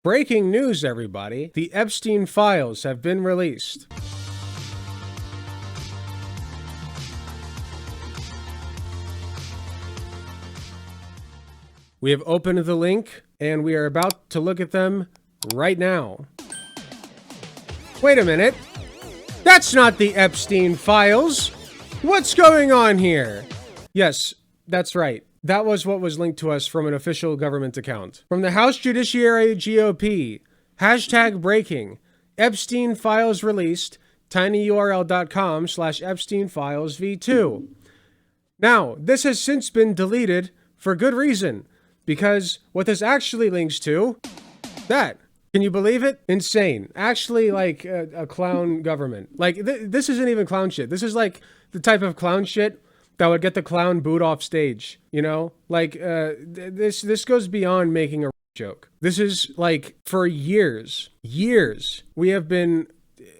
Breaking news, everybody. The Epstein files have been released. We have opened the link, and we are about to look at them right now. Wait a minute. That's not the Epstein files. What's going on here? Yes, that's right. That was what was linked to us from an official government account. From the House Judiciary GOP, hashtag breaking, Epstein files released, tinyurl.com/Epstein files v2. Now, this has since been deleted for good reason, because what this actually links to, that. Can you believe it? Insane. Actually, like a clown government. Like, this isn't even clown shit. This is like the type of clown shit that would get the clown booed off stage, you know? Like, this goes beyond making a joke. This is like, for years, we have been,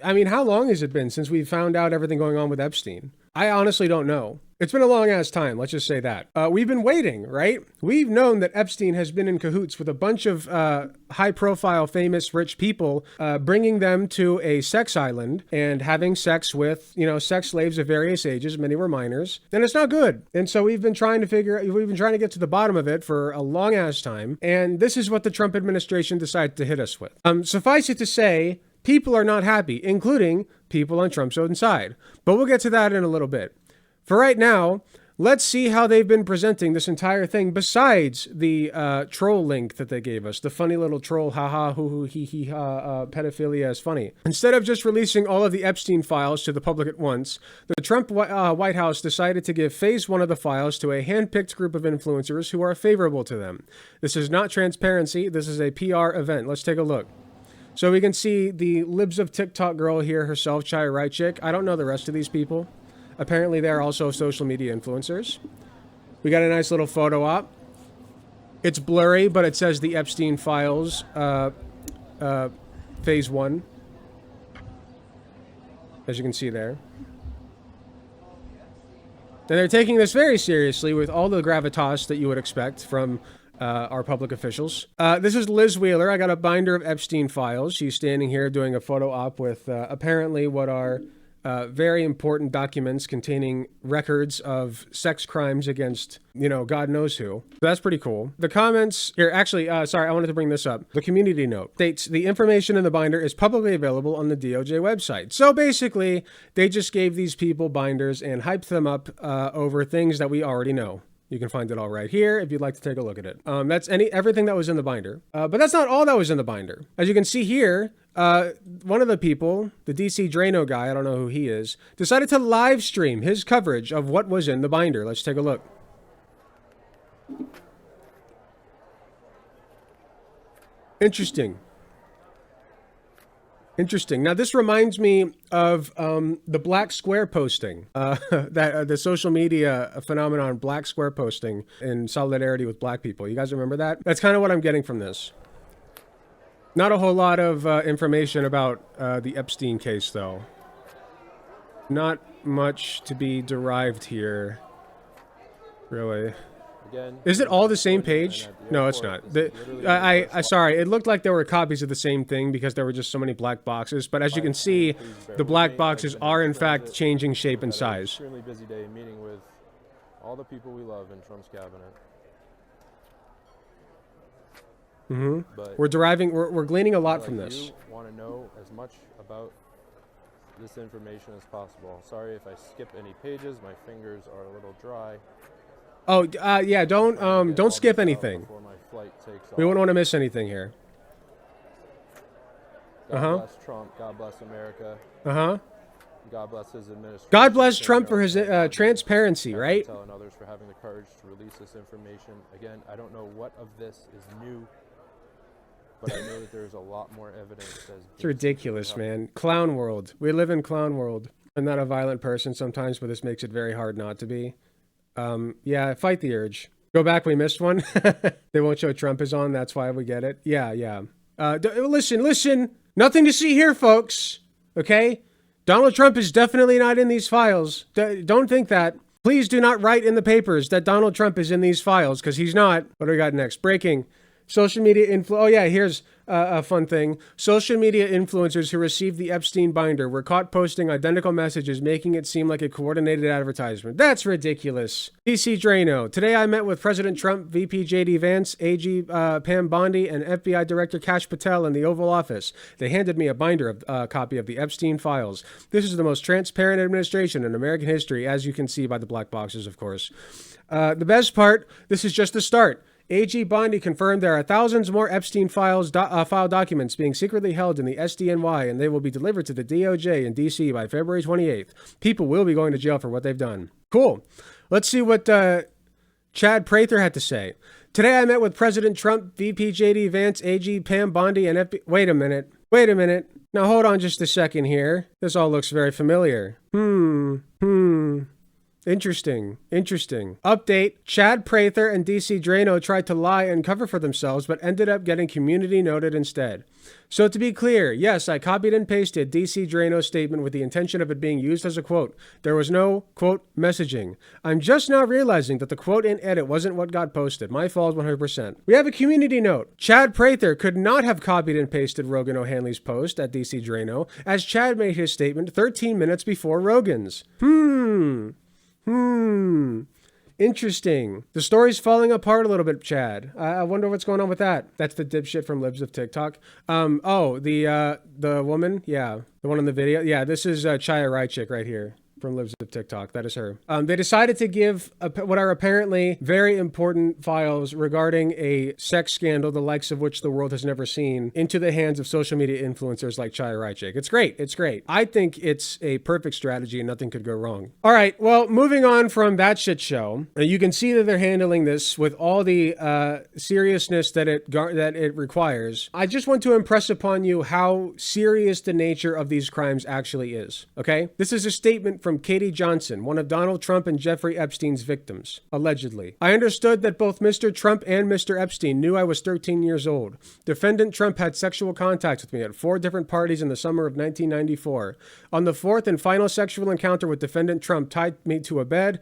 I mean, how long has it been since we found out everything going on with Epstein? I honestly don't know. It's been a long ass time, let's just say that. We've been waiting, right? We've known that Epstein has been in cahoots with a bunch of high profile, famous, rich people, bringing them to a sex island and having sex with, you know, sex slaves of various ages. Many were minors, and it's not good. And so we've been trying to get to the bottom of it for a long ass time. And this is what the Trump administration decided to hit us with. Suffice it to say, people are not happy, including people on Trump's own side. But we'll get to that in a little bit. For right now, let's see how they've been presenting this entire thing besides the troll link that they gave us. The funny little troll, haha, hoo hoo, hee hee ha, pedophilia is funny. Instead of just releasing all of the Epstein files to the public at once, the Trump White House decided to give phase 1 of the files to a hand-picked group of influencers who are favorable to them. This is not transparency, this is a PR event. Let's take a look. So we can see the libs of TikTok girl here herself, Chai Right Chick. I don't know the rest of these people. Apparently, they're also social media influencers. We got a nice little photo op. It's blurry, but it says the Epstein files, phase 1. As you can see there. And they're taking this very seriously with all the gravitas that you would expect from our public officials. This is Liz Wheeler. I got a binder of Epstein files. She's standing here doing a photo op with apparently what are very important documents containing records of sex crimes against, you know, God knows who. That's pretty cool. The comments here, actually, sorry, I wanted to bring this up. The community note states the information in the binder is publicly available on the DOJ website. So basically, they just gave these people binders and hyped them up over things that we already know. You can find it all right here if you'd like to take a look at it. That's everything that was in the binder. But that's not all that was in the binder. As you can see here, one of the people, the DC Drano guy, I don't know who he is, decided to live stream his coverage of what was in the binder. Let's take a look. Interesting. Now, this reminds me of the black square posting, the social media phenomenon, black square posting in solidarity with black people. You guys remember that? That's kind of what I'm getting from this. Not a whole lot of information about the Epstein case, though. Not much to be derived here, really. Is it all the same page? No, it's not. Sorry, it looked like there were copies of the same thing because there were just so many black boxes. But as you can see, the black boxes are in fact changing shape and size. Extremely busy day meeting with all the people we love in Trump's cabinet. We're gleaning a lot from this. You want to know as much about this information as possible. Sorry if I skip any pages. My fingers are a little dry. Oh, yeah, don't skip anything. We won't want to miss anything here. God bless Trump. God bless America. God bless his administration. God bless Trump for his transparency, right? Telling others for having the courage to release this information. Again, I don't know what of this is new, but I know that there's a lot more evidence. It's ridiculous, man. Clown world. We live in clown world. I'm not a violent person sometimes, but this makes it very hard not to be. Yeah, fight the urge. Go back, we missed one. They won't show Trump is on, that's why we get it. Yeah. Listen. Nothing to see here, folks. Okay? Donald Trump is definitely not in these files. Don't think that. Please do not write in the papers that Donald Trump is in these files, because he's not. What do we got next? Breaking. Social media oh yeah, here's a fun thing. Social media influencers who received the Epstein binder were caught posting identical messages, making it seem like a coordinated advertisement. That's ridiculous. DC Drano. Today I met with President Trump, VP JD Vance, AG Pam Bondi, and FBI Director Kash Patel in the Oval Office. They handed me a binder copy of the Epstein files. This is the most transparent administration in American history, as you can see by the black boxes, of course. The best part, this is just the start. AG Bondi confirmed there are thousands more Epstein file documents being secretly held in the SDNY, and they will be delivered to the DOJ in D.C. by February 28th. People will be going to jail for what they've done. Cool. Let's see what Chad Prather had to say. Today I met with President Trump, VP JD Vance, AG Pam Bondi, and FBI. Wait a minute. Now hold on just a second here. This all looks very familiar. Interesting. Update. Chad Prather and DC Drano tried to lie and cover for themselves, but ended up getting community noted instead. So to be clear, yes, I copied and pasted DC Drano's statement with the intention of it being used as a quote. There was no, quote, messaging. I'm just now realizing that the quote in edit wasn't what got posted. My fault 100%. We have a community note. Chad Prather could not have copied and pasted Rogan O'Hanley's post at DC Drano, as Chad made his statement 13 minutes before Rogan's. Interesting. The story's falling apart a little bit, Chad. I wonder what's going on with that. That's the dipshit from Libs of TikTok. The woman? Yeah. The one in the video? Yeah, this is Chaya Raichik right here from Libs of TikTok. That is her. They decided to give what are apparently very important files regarding a sex scandal, the likes of which the world has never seen, into the hands of social media influencers like Chaya Raichik. It's great. I think it's a perfect strategy and nothing could go wrong. All right, well, moving on from that shit show, you can see that they're handling this with all the seriousness that it requires. I just want to impress upon you how serious the nature of these crimes actually is, okay? This is a statement from Katie Johnson, one of Donald Trump and Jeffrey Epstein's victims, allegedly. I understood that both Mr. Trump and Mr. Epstein knew I was 13 years old. Defendant Trump had sexual contact with me at 4 different parties in the summer of 1994. On the 4th and final sexual encounter with defendant Trump, tied me to a bed,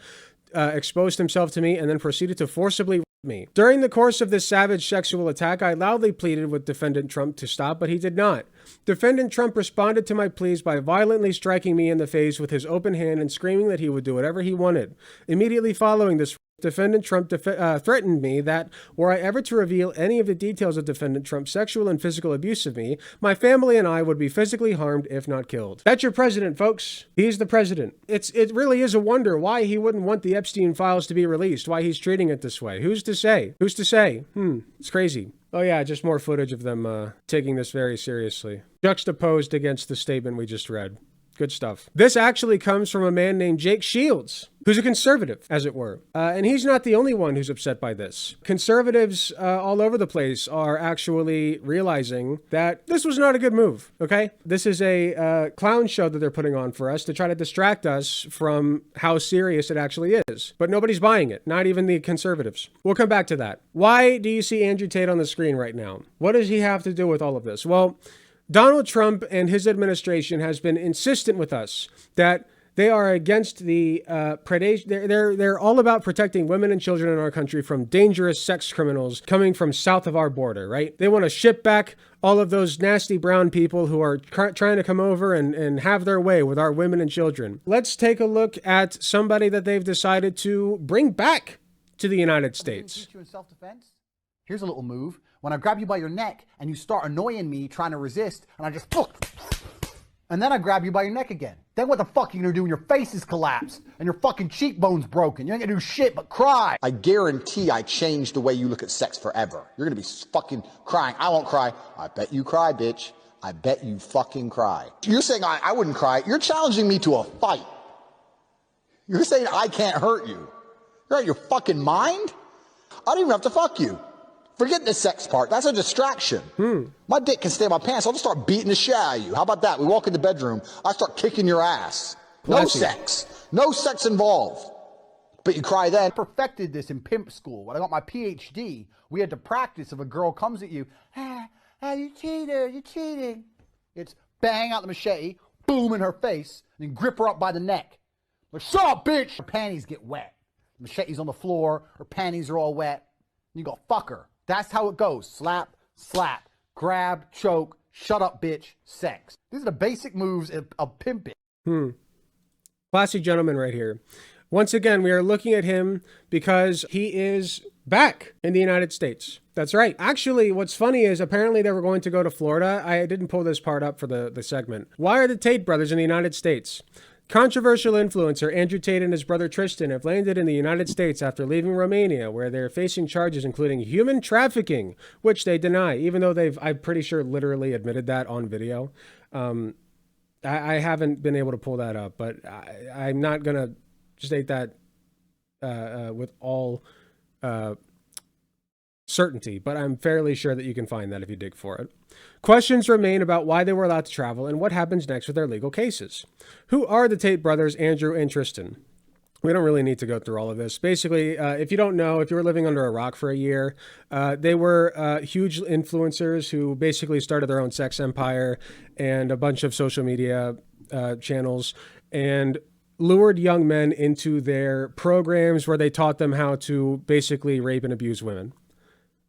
exposed himself to me, and then proceeded to forcibly me. During the course of this savage sexual attack, I loudly pleaded with defendant Trump to stop, but he did not. Defendant Trump responded to my pleas by violently striking me in the face with his open hand and screaming that he would do whatever he wanted. Immediately following this, defendant Trump threatened me that were I ever to reveal any of the details of defendant Trump's sexual and physical abuse of me, my family and I would be physically harmed if not killed. That's your president, folks. He's the president. It really is a wonder why he wouldn't want the Epstein files to be released, why he's treating it this way. Who's to say? It's crazy. Oh yeah, just more footage of them taking this very seriously. Juxtaposed against the statement we just read. Good stuff. This actually comes from a man named Jake Shields, who's a conservative, as it were. And he's not the only one who's upset by this. Conservatives all over the place are actually realizing that this was not a good move, okay? This is a clown show that they're putting on for us to try to distract us from how serious it actually is. But nobody's buying it, not even the conservatives. We'll come back to that. Why do you see Andrew Tate on the screen right now? What does he have to do with all of this? Well, Donald Trump and his administration has been insistent with us that they are against the predation. They're all about protecting women and children in our country from dangerous sex criminals coming from south of our border, right? They want to ship back all of those nasty brown people who are trying to come over and have their way with our women and children. Let's take a look at somebody that they've decided to bring back to the United States. Teach you in self-defense? Here's a little move. When I grab you by your neck and you start annoying me trying to resist, and I just and then I grab you by your neck again. Then what the fuck are you gonna do when your face is collapsed and your fucking cheekbone's broken? You ain't gonna do shit but cry. I guarantee I changed the way you look at sex forever. You're gonna be fucking crying. I won't cry. I bet you cry, bitch. I bet you fucking cry. You're saying I wouldn't cry. You're challenging me to a fight. You're saying I can't hurt you. You're out of your fucking mind? I don't even have to fuck you. Forget the sex part. That's a distraction. My dick can stay in my pants. I'll just start beating the shit out of you. How about that? We walk in the bedroom. I start kicking your ass. No sex. No sex involved. But you cry then. I perfected this in pimp school. When I got my PhD, we had to practice if a girl comes at you. You cheater, you're cheating. It's bang out the machete, boom in her face, and then grip her up by the neck. Like, shut up, bitch! Her panties get wet. The machete's on the floor, her panties are all wet. You go, fuck her. That's how it goes. Slap, slap, grab, choke, shut up, bitch, sex. These are the basic moves of pimping. Classy gentleman right here. Once again, we are looking at him because he is back in the United States. That's right. Actually, what's funny is apparently they were going to go to Florida. I didn't pull this part up for the segment. Why are the Tate brothers in the United States? Controversial influencer Andrew Tate and his brother Tristan have landed in the United States after leaving Romania, where they're facing charges including human trafficking, which they deny, even though I'm pretty sure, literally admitted that on video. I haven't been able to pull that up, but I'm not going to state that with all certainty, but I'm fairly sure that you can find that if you dig for it. Questions remain about why they were allowed to travel and what happens next with their legal cases. Who are the Tate brothers, Andrew and Tristan? We don't really need to go through all of this. Basically, if you don't know, if you were living under a rock for a year, they were huge influencers who basically started their own sex empire and a bunch of social media channels and lured young men into their programs where they taught them how to basically rape and abuse women.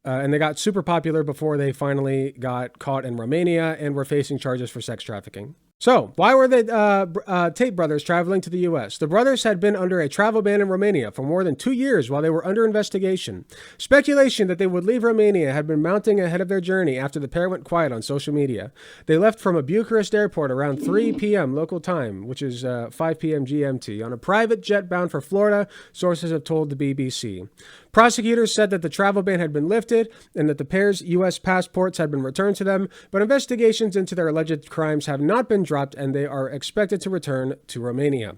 And they got super popular before they finally got caught in Romania and were facing charges for sex trafficking. So, why were the Tate brothers traveling to the U.S.? The brothers had been under a travel ban in Romania for more than 2 years while they were under investigation. Speculation that they would leave Romania had been mounting ahead of their journey after the pair went quiet on social media. They left from a Bucharest airport around 3 p.m. local time, which is 5 p.m. GMT, on a private jet bound for Florida, sources have told the BBC. Prosecutors said that the travel ban had been lifted and that the pair's U.S. passports had been returned to them, but investigations into their alleged crimes have not been dropped and they are expected to return to Romania.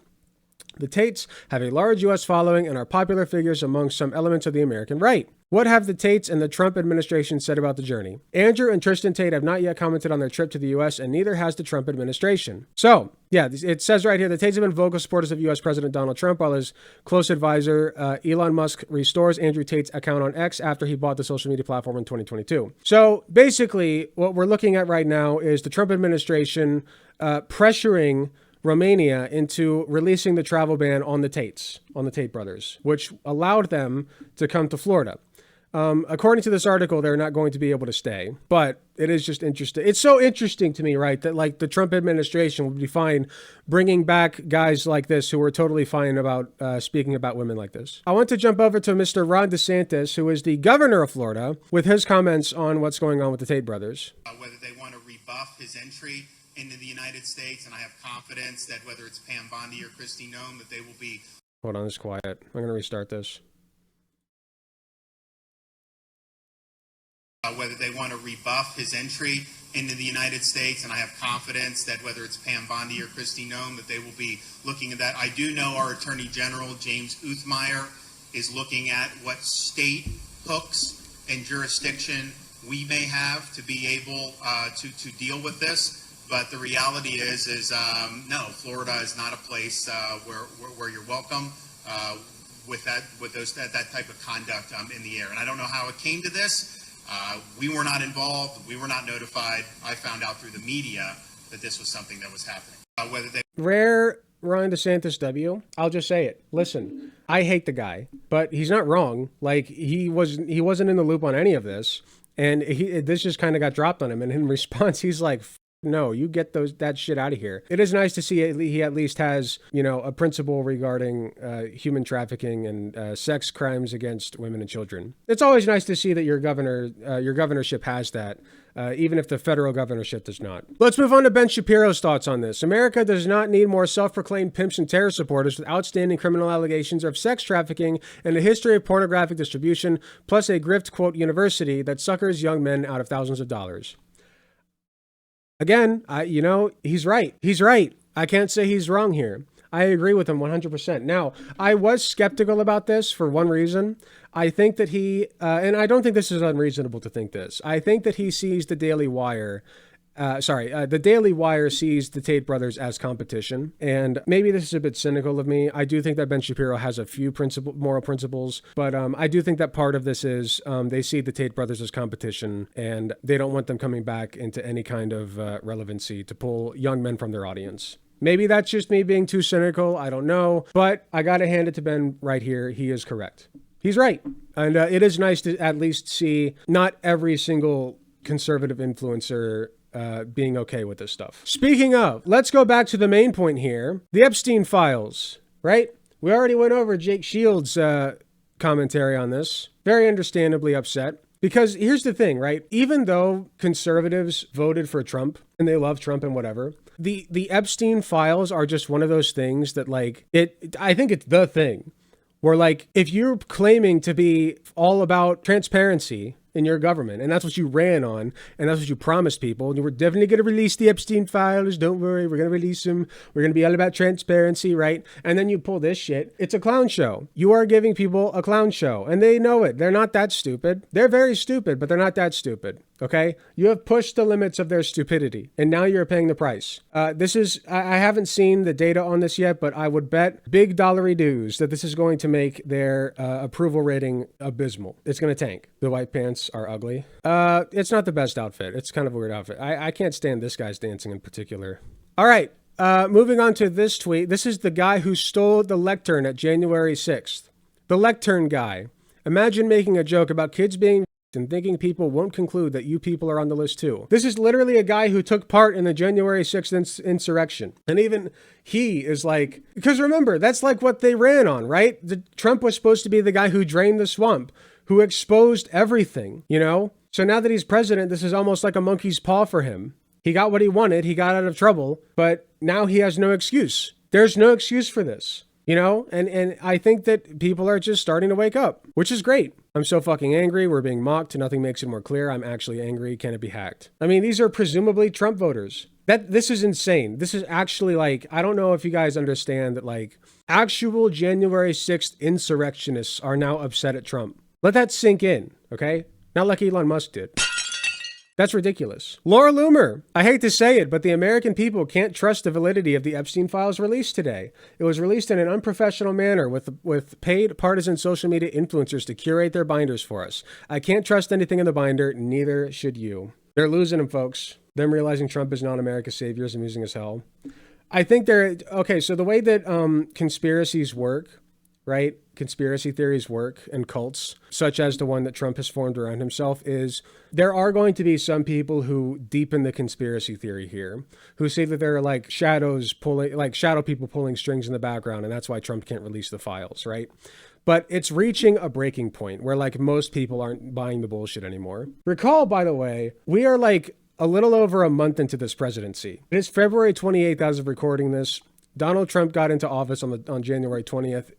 The Tates have a large U.S. following and are popular figures among some elements of the American right. What have the Tates and the Trump administration said about the journey? Andrew and Tristan Tate have not yet commented on their trip to the U.S., and neither has the Trump administration. So, yeah, it says right here, the Tates have been vocal supporters of U.S. President Donald Trump, while his close advisor, Elon Musk, restores Andrew Tate's account on X after he bought the social media platform in 2022. So, basically, what we're looking at right now is the Trump administration pressuring Romania into releasing the travel ban on the Tate brothers, which allowed them to come to Florida. According to this article, they're not going to be able to stay, but it is just interesting. It's so interesting to me, right, that like the Trump administration would be fine bringing back guys like this who are totally fine about speaking about women like this. I want to jump over to Mr. Ron DeSantis, who is the governor of Florida, with his comments on what's going on with the Tate brothers. Whether they want to rebuff his entry into the United States, and I have confidence that whether it's Pam Bondi or Kristi Noem, that they will be... Hold on, it's quiet. I'm going to restart this. Whether they want to rebuff his entry into the United States, and I have confidence that whether it's Pam Bondi or Kristi Noem, that they will be looking at that. I do know our Attorney General, James Uthmeyer, is looking at what state hooks and jurisdiction we may have to be able to deal with this. But the reality is no, Florida is not a place where you're welcome with that type of conduct in the air. And I don't know how it came to this. We were not involved. We were not notified. I found out through the media that this was something that was happening. Rare Ron DeSantis W. I'll just say it. Listen, I hate the guy, but he's not wrong. Like he wasn't in the loop on any of this, and this just kind of got dropped on him. And in response, he's like, no, you get that shit out of here. It is nice to see he at least has, a principle regarding human trafficking and sex crimes against women and children. It's always nice to see that your governorship has that, even if the federal governorship does not. Let's move on to Ben Shapiro's thoughts on this. America does not need more self-proclaimed pimps and terror supporters with outstanding criminal allegations of sex trafficking and a history of pornographic distribution, plus a grift, quote, university that suckers young men out of thousands of dollars. Again, he's right. He's right. I can't say he's wrong here. I agree with him 100%. Now, I was skeptical about this for one reason. I think that and I don't think this is unreasonable to think this. I think that he sees the Daily Wire the Daily Wire sees the Tate brothers as competition. And maybe this is a bit cynical of me. I do think that Ben Shapiro has a few moral principles, but I do think that part of this is they see the Tate brothers as competition and they don't want them coming back into any kind of relevancy to pull young men from their audience. Maybe that's just me being too cynical. I don't know, but I got to hand it to Ben right here. He is correct. He's right. And it is nice to at least see not every single conservative influencer being okay with this stuff. Speaking of, let's go back to the main point here. The Epstein files, right? We already went over Jake Shields' commentary on this. Very understandably upset. Because here's the thing, right? Even though conservatives voted for Trump and they love Trump and whatever, the Epstein files are just one of those things that I think it's the thing where if you're claiming to be all about transparency in your government, and that's what you ran on, and that's what you promised people, and we're definitely going to release the Epstein files, don't worry, we're going to release them, we're going to be all about transparency, right? And then you pull this shit. It's a clown show. You are giving people a clown show, and they know it. They're not that stupid. They're very stupid, but they're not that stupid, okay? You have pushed the limits of their stupidity, and now you're paying the price. I haven't seen the data on this yet, but I would bet big dollary dues that this is going to make their approval rating abysmal. It's going to tank. The white pants are ugly. It's not the best outfit. It's kind of a weird outfit. I can't stand this guy's dancing in particular. All right, moving on to this tweet. This is the guy who stole the lectern at January 6th. The lectern guy. Imagine making a joke about kids being and thinking people won't conclude that you people are on the list too. This is literally a guy who took part in the January 6th insurrection. And even he is because remember, that's what they ran on, right? Trump was supposed to be the guy who drained the swamp, who exposed everything, you know? So now that he's president, this is almost like a monkey's paw for him. He got what he wanted, he got out of trouble, but now he has no excuse. There's no excuse for this, you know? And I think that people are just starting to wake up, which is great. I'm so fucking angry. We're being mocked. Nothing makes it more clear. I'm actually angry. Can it be hacked? I mean, these are presumably Trump voters. This is insane. This is actually I don't know if you guys understand that actual January 6th insurrectionists are now upset at Trump. Let that sink in, okay? Not like Elon Musk did. That's ridiculous. Laura Loomer. I hate to say it, but the American people can't trust the validity of the Epstein files released today. It was released in an unprofessional manner with paid partisan social media influencers to curate their binders for us. I can't trust anything in the binder, neither should you. They're losing them, folks. Them realizing Trump is not America's savior is amusing as hell. I think so the way that conspiracies work, right? Conspiracy theories work and cults, such as the one that Trump has formed around himself, is there are going to be some people who deepen the conspiracy theory here, who say that there are shadow people pulling strings in the background, and that's why Trump can't release the files, right? But it's reaching a breaking point where most people aren't buying the bullshit anymore. Recall, by the way, we are a little over a month into this presidency. It is February 28th as of recording this. Donald Trump got into office on January 20th.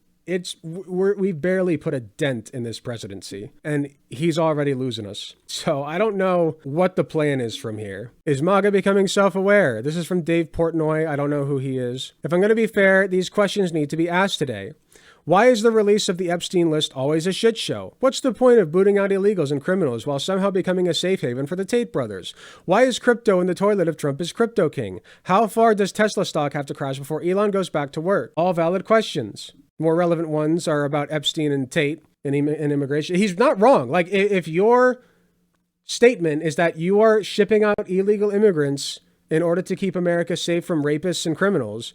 We've barely put a dent in this presidency, and he's already losing us. So I don't know what the plan is from here. Is MAGA becoming self-aware? This is from Dave Portnoy. I don't know who he is. If I'm going to be fair, these questions need to be asked today. Why is the release of the Epstein list always a shit show? What's the point of booting out illegals and criminals while somehow becoming a safe haven for the Tate brothers? Why is crypto in the toilet if Trump is crypto king? How far does Tesla stock have to crash before Elon goes back to work? All valid questions. More relevant ones are about Epstein and Tate and immigration. He's not wrong. If your statement is that you are shipping out illegal immigrants in order to keep America safe from rapists and criminals,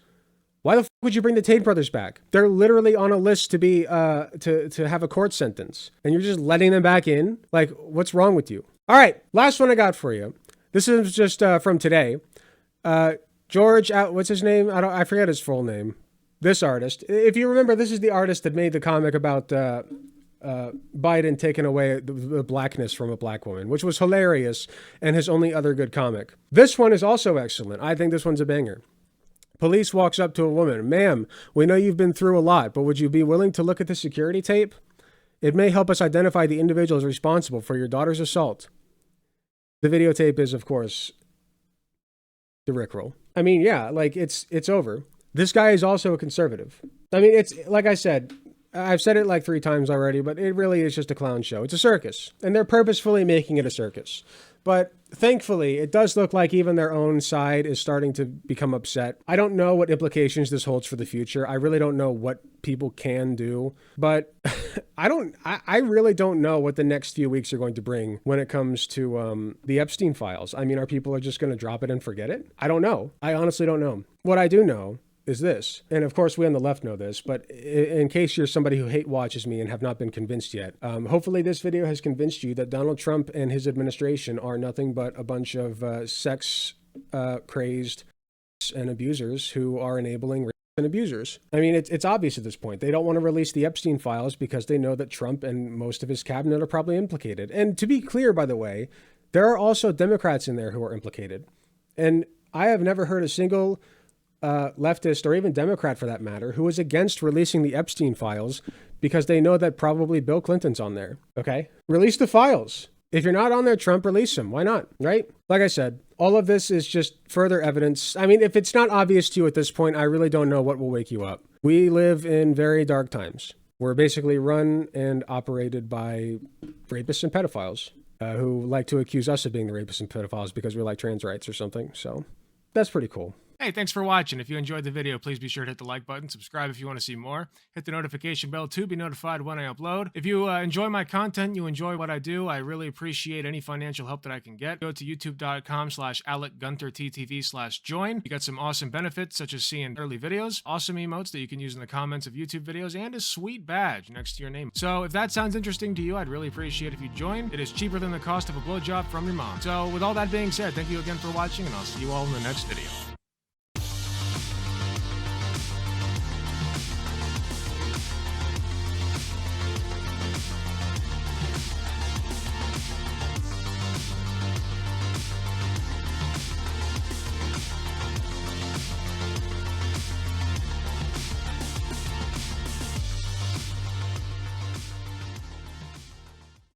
why the fuck would you bring the Tate brothers back? They're literally on a list to be to have a court sentence, and you're just letting them back in? What's wrong with you? All right, last one I got for you. This is just from today. George, what's his name? I forget his full name. This artist, if you remember, this is the artist that made the comic about Biden taking away the blackness from a black woman, which was hilarious and his only other good comic. This one is also excellent. I think this one's a banger. Police walks up to a woman. Ma'am, we know you've been through a lot, but would you be willing to look at the security tape? It may help us identify the individuals responsible for your daughter's assault. The videotape is, of course, the Rickroll. I mean, yeah, it's over. This guy is also a conservative. I mean, it's like I said, I've said it 3 times already, but it really is just a clown show. It's a circus, and they're purposefully making it a circus. But thankfully, it does look like even their own side is starting to become upset. I don't know what implications this holds for the future. I really don't know what people can do, but I really don't know what the next few weeks are going to bring when it comes to the Epstein files. I mean, are people just going to drop it and forget it? I don't know. I honestly don't know. What I do know is this. And of course, we on the left know this, but in case you're somebody who hate watches me and have not been convinced yet, hopefully this video has convinced you that Donald Trump and his administration are nothing but a bunch of sex crazed and abusers who are enabling rapists and abusers. I mean, it's obvious at this point. They don't want to release the Epstein files because they know that Trump and most of his cabinet are probably implicated. And to be clear, by the way, there are also Democrats in there who are implicated. And I have never heard a single leftist, or even Democrat for that matter, who is against releasing the Epstein files because they know that probably Bill Clinton's on there. Okay? Release the files. If you're not on there, Trump, release them. Why not? Right? Like I said, all of this is just further evidence. I mean, if it's not obvious to you at this point, I really don't know what will wake you up. We live in very dark times. We're basically run and operated by rapists and pedophiles who like to accuse us of being the rapists and pedophiles because we like trans rights or something. So that's pretty cool. Hey, thanks for watching. If you enjoyed the video, please be sure to hit the like button, subscribe if you want to see more, hit the notification bell to be notified when I upload. If you enjoy my content, you enjoy what I do, I really appreciate any financial help that I can get. Go to youtube.com/AlecGunterTTV/join. You got some awesome benefits, such as seeing early videos, awesome emotes that you can use in the comments of YouTube videos, and a sweet badge next to your name. So if that sounds interesting to you, I'd really appreciate if you join. It is cheaper than the cost of a blowjob from your mom. So with all that being said, thank you again for watching, and I'll see you all in the next video.